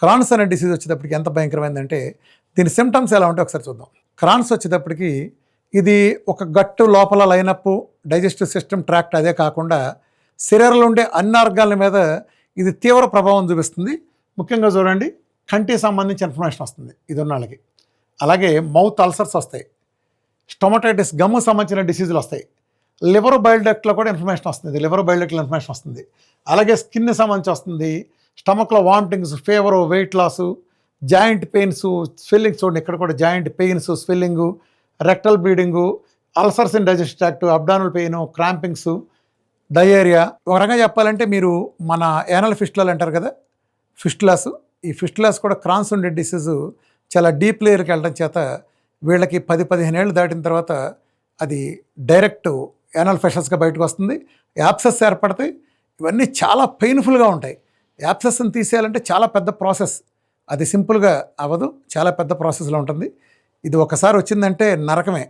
Crohn's అనే disease వచ్చేటప్పటికి ఎంత భయంకరమైందంటే దీని సిమ్టమ్స్ ఎలా ఉంటాయి ఒకసారి చూద్దాం. క్రాన్స్ వచ్చేటప్పటికి ఇది ఒక గట్టు లోపల లైనప్ డైజెస్టివ్ సిస్టమ్ ట్రాక్ట్ అదే కాకుండా శరీరంలో ఉండే అన్ని ఆర్గాన్ల మీద ఇది తీవ్ర ప్రభావం చూపిస్తుంది. ముఖ్యంగా చూడండి, కంటికి సంబంధించి ఇన్ఫర్మేషన్ వస్తుంది ఇది ఉన్న వాళ్ళకి. అలాగే మౌత్ అల్సర్స్ వస్తాయి, స్టొమటైటిస్ గమ్ము సంబంధించిన డిసీజులు వస్తాయి, లివర్ బైల్ డక్ట్లో కూడా ఇన్ఫర్మేషన్ వస్తుంది, లివర్ బైల్ డక్ట్లో ఇన్ఫర్మేషన్ వస్తుంది. అలాగే స్కిన్ సంబంధించి వస్తుంది, స్టమక్లో vomitings, fever, weight loss, joint pains, swelling. చూడండి ఇక్కడ కూడా joint pains, swelling, rectal bleeding, ulcers in digestive tract, abdominal pain, crampings, diarrhoea. ఒక రకంగా చెప్పాలంటే మీరు మన యానల్ ఫిస్టులాలు అంటారు కదా, ఫిస్టులాస్, ఈ ఫిస్టులాస్ కూడా క్రాన్స్ ఉండే డిసీజు చాలా డీప్ లేయర్కి వెళ్ళడం చేత వీళ్ళకి 10-15 ఏళ్ళు దాటిన తర్వాత అది డైరెక్ట్ యానల్ ఫిషస్గా బయటకు వస్తుంది. యాప్సెస్ ఏర్పడతాయి. ఇవన్నీ చాలా పెయిన్ఫుల్గా ఉంటాయి. యాప్సెస్ని తీసేయాలంటే చాలా పెద్ద ప్రాసెస్, అది సింపుల్గా అవ్వదు, చాలా పెద్ద ప్రాసెస్లో ఉంటుంది. ఇది ఒకసారి వచ్చిందంటే నరకమే.